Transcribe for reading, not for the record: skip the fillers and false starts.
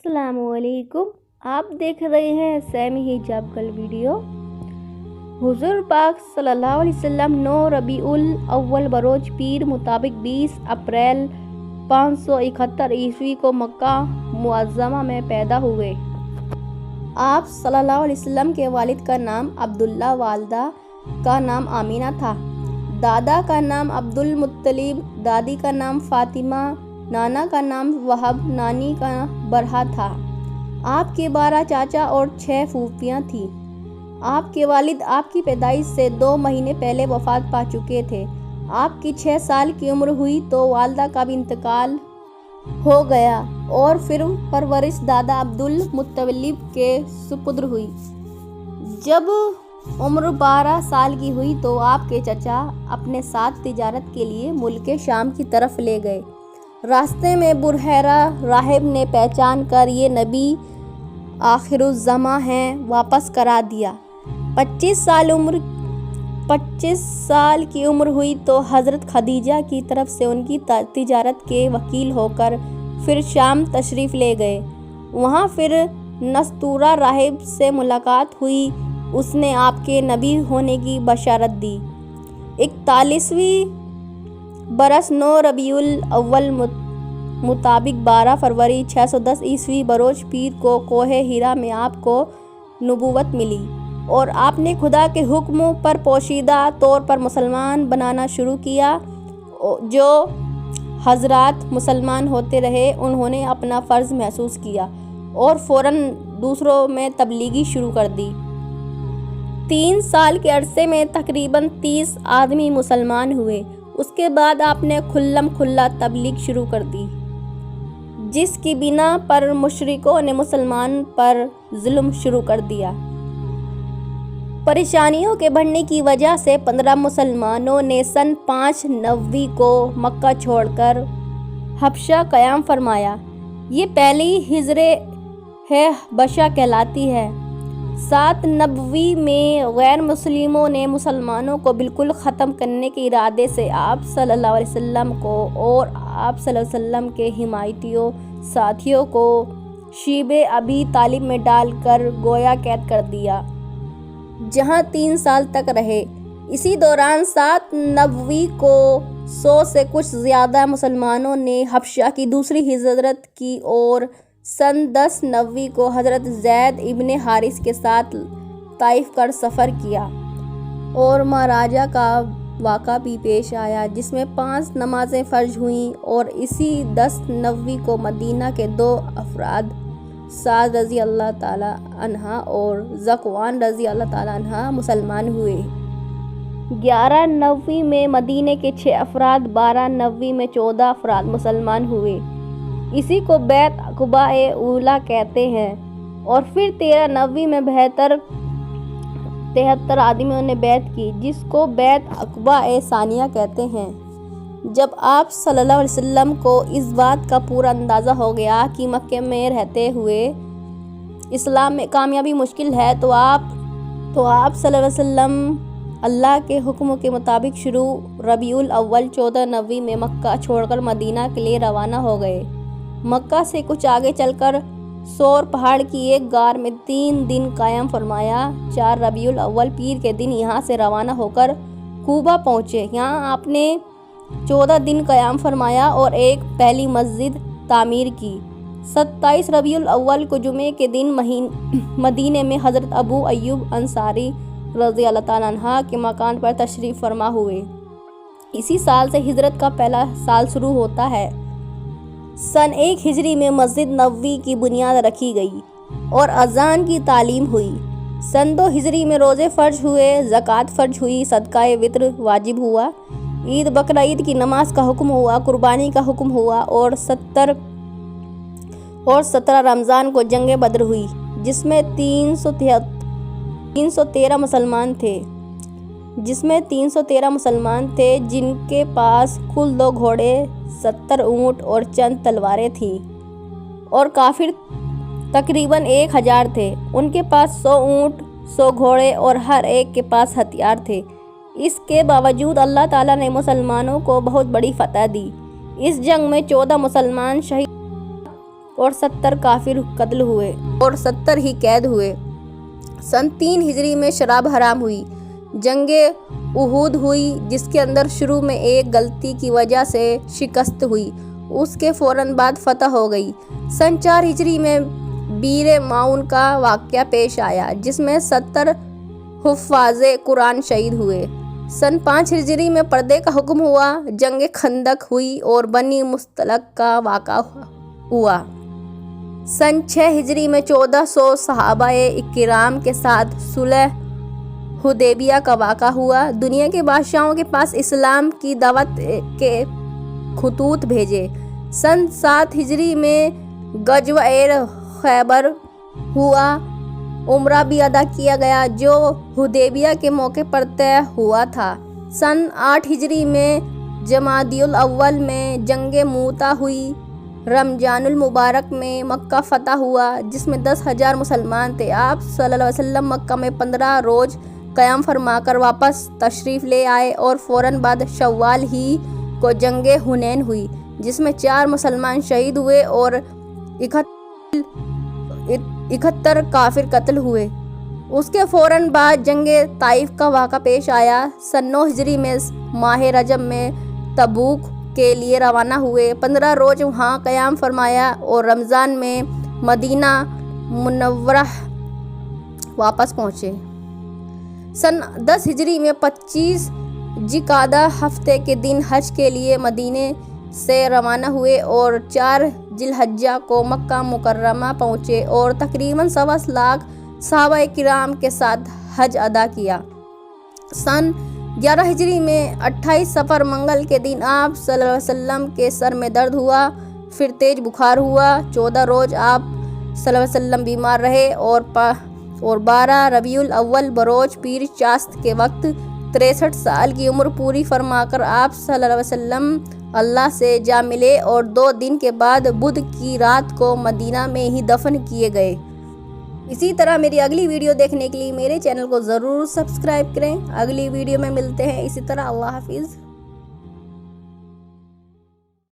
السلام علیکم، آپ دیکھ رہے ہیں سیمی حجاب کل ویڈیو۔ حضور پاک صلی اللہ علیہ وسلم 9 ربیع الاول بروز پیر مطابق 20 اپریل 571 عیسوی کو مکہ معظمہ میں پیدا ہوئے۔ آپ صلی اللہ علیہ وسلم کے والد کا نام عبداللہ، والدہ کا نام آمینہ تھا۔ دادا کا نام عبدالمطلب، دادی کا نام فاطمہ، نانا کا نام وہب، نانی کا برہا تھا۔ آپ کے 12 چاچا اور 6 پھوپھیاں تھیں۔ آپ کے والد آپ کی پیدائش سے 2 مہینے پہلے وفات پا چکے تھے۔ آپ کی 6 سال کی عمر ہوئی تو والدہ کا بھی انتقال ہو گیا اور پھر پرورش دادا عبدالمطلب کے سپرد ہوئی۔ جب عمر 12 سال کی ہوئی تو آپ کے چچا اپنے ساتھ تجارت کے لیے ملک شام کی طرف لے گئے۔ راستے میں بحیرہ راہب نے پہچان کر یہ نبی آخر الزماں ہیں واپس کرا دیا۔ 25 سال کی عمر ہوئی تو حضرت خدیجہ کی طرف سے ان کی تجارت کے وکیل ہو کر پھر شام تشریف لے گئے۔ وہاں پھر نستورہ راہب سے ملاقات ہوئی، اس نے آپ کے نبی ہونے کی بشارت دی۔ 41ویں برس 9 ربیع الاول مطابق 12 فروری 610 عیسوی بروز پیر کو کوہ ہیرا میں آپ کو نبوت ملی اور آپ نے خدا کے حکم پر پوشیدہ طور پر مسلمان بنانا شروع کیا۔ جو حضرات مسلمان ہوتے رہے انہوں نے اپنا فرض محسوس کیا اور فوراً دوسروں میں تبلیغی شروع کر دی۔ 3 سال کے عرصے میں تقریباً 30 آدمی مسلمان ہوئے۔ اس کے بعد آپ نے کھلم کھلا تبلیغ شروع کر دی، جس کی بنا پر مشرکوں نے مسلمان پر ظلم شروع کر دیا۔ پریشانیوں کے بڑھنے کی وجہ سے 15 مسلمانوں نے سن 590 کو مکہ چھوڑ کر حبشہ قیام فرمایا۔ یہ پہلی ہجرت حبشہ کہلاتی ہے۔ 790 میں غیر مسلموں نے مسلمانوں کو بالکل ختم کرنے کے ارادے سے آپ صلی اللہ علیہ وسلم کو اور آپ صلی اللہ علیہ وسلم کے حمایتیوں ساتھیوں کو شیب ابی طالب میں ڈال کر گویا قید کر دیا، جہاں 3 سال تک رہے۔ اسی دوران 790 کو 100 سے کچھ زیادہ مسلمانوں نے حبشہ کی دوسری ہجرت کی اور سن 1090 کو حضرت زید ابن حارث کے ساتھ طائف کا سفر کیا اور مہاراجہ کا واقعہ بھی پیش آیا، جس میں 5 نمازیں فرض ہوئیں اور اسی 1090 کو مدینہ کے 2 افراد سعد رضی اللہ تعالی عنہ اور ذکوان رضی اللہ تعالی عنہ مسلمان ہوئے۔ 1190 میں مدینہ کے 6 افراد، 1290 میں 14 افراد مسلمان ہوئے۔ اسی کو بیعت عقبہ اولیٰ کہتے ہیں۔ اور پھر 1390 میں 73 آدمیوں نے بیعت کی، جس کو بیعت عقبہ ثانیہ کہتے ہیں۔ جب آپ صلی اللہ علیہ وسلم کو اس بات کا پورا اندازہ ہو گیا کہ مکہ میں رہتے ہوئے اسلام میں کامیابی مشکل ہے تو آپ صلی اللہ علیہ وسلم اللہ کے حکم کے مطابق شروع ربیع الاول 1490 میں مکہ چھوڑ کر مدینہ کے لیے روانہ ہو گئے۔ مکہ سے کچھ آگے چل کر سور پہاڑ کی ایک غار میں 3 دن قیام فرمایا۔ 4 ربیع الاول پیر کے دن یہاں سے روانہ ہو کر کوبہ پہنچے۔ یہاں آپ نے 14 دن قیام فرمایا اور ایک پہلی مسجد تعمیر کی۔ 27 ربیع الاول کو جمعے کے دن مدینہ میں حضرت ابو ایوب انصاری رضی اللہ تعالیٰ عنہ کے مکان پر تشریف فرما ہوئے۔ اسی سال سے ہجرت کا پہلا سال شروع ہوتا ہے۔ سن 1 ہجری میں مسجد نبوی کی بنیاد رکھی گئی اور اذان کی تعلیم ہوئی۔ سن 2 ہجری میں روزے فرض ہوئے، زکوٰۃ فرض ہوئی، صدقہ وطر واجب ہوا، عید بقرہ عید کی نماز کا حکم ہوا، قربانی کا حکم ہوا اور 17 رمضان کو جنگ بدر ہوئی، جس میں 313 مسلمان تھے، جن کے پاس کل 2 گھوڑے، 70 اونٹ اور چند تلواریں تھیں، اور کافر تقریباً 1000 تھے۔ ان کے پاس 100 اونٹ، 100 گھوڑے اور ہر ایک کے پاس ہتھیار تھے۔ اس کے باوجود اللہ تعالیٰ نے مسلمانوں کو بہت بڑی فتح دی۔ اس جنگ میں 14 مسلمان شہید اور 70 کافر قتل ہوئے اور 70 ہی قید ہوئے۔ سن 3 ہجری میں شراب حرام ہوئی۔ جنگ احد ہوئی جس کے اندر شروع میں ایک غلطی کی وجہ سے شکست ہوئی، اس کے فوراً بعد فتح ہو گئی۔ سن 4 ہجری میں بیر معون کا واقعہ پیش آیا جس میں 70 حفاظ قرآن شہید ہوئے۔ سن 5 ہجری میں پردے کا حکم ہوا، جنگ خندق ہوئی اور بنی مستلق کا واقعہ ہوا۔ سن 6 ہجری میں 1400 صحابہ اکرام کے ساتھ صلح حدیبیہ کا واقعہ ہوا۔ دنیا کے بادشاہوں کے پاس اسلام کی دعوت کے خطوط بھیجے۔ سن 7 ہجری میں غزوہ خیبر ہوا، عمرہ بھی ادا کیا گیا جو حدیبیہ کے موقع پر طے ہوا تھا۔ سن 8 ہجری میں جمادی الاول میں جنگ موتا ہوئی۔ رمضان المبارک میں مکہ فتح ہوا جس میں 10,000 مسلمان تھے۔ آپ صلی اللہ علیہ وسلم مکہ میں 15 روز قیام فرما کر واپس تشریف لے آئے اور فوراً بعد شوال ہی کو جنگ حنین ہوئی جس میں 4 مسلمان شہید ہوئے اور 71 کافر قتل ہوئے۔ اس کے فوراً بعد جنگ طائف کا واقعہ پیش آیا۔ سن 9 ہجری میں ماہ رجب میں تبوک کے لیے روانہ ہوئے، 15 روز وہاں قیام فرمایا اور رمضان میں مدینہ منورہ واپس پہنچے۔ سن 10 ہجری میں 25 ذی-القعدہ ہفتے کے دن حج کے لیے مدینے سے روانہ ہوئے اور 4 ذی الحجہ کو مکہ مکرمہ پہنچے اور تقریباً 1.25 لاکھ صحابہ کرام کے ساتھ حج ادا کیا۔ سن 11 ہجری میں 28 صفر منگل کے دن آپ صلی اللہ علیہ وسلم کے سر میں درد ہوا، پھر تیز بخار ہوا۔ 14 روز آپ صلی اللہ علیہ وسلم بیمار رہے اور 12 ربیع الاول بروز پیر چاست کے وقت 63 سال کی عمر پوری فرما کر آپ صلی اللہ علیہ وسلم اللہ سے جا ملے اور 2 دن کے بعد بدھ کی رات کو مدینہ میں ہی دفن کیے گئے۔ اسی طرح میری اگلی ویڈیو دیکھنے کے لیے میرے چینل کو ضرور سبسکرائب کریں۔ اگلی ویڈیو میں ملتے ہیں اسی طرح۔ اللہ حافظ۔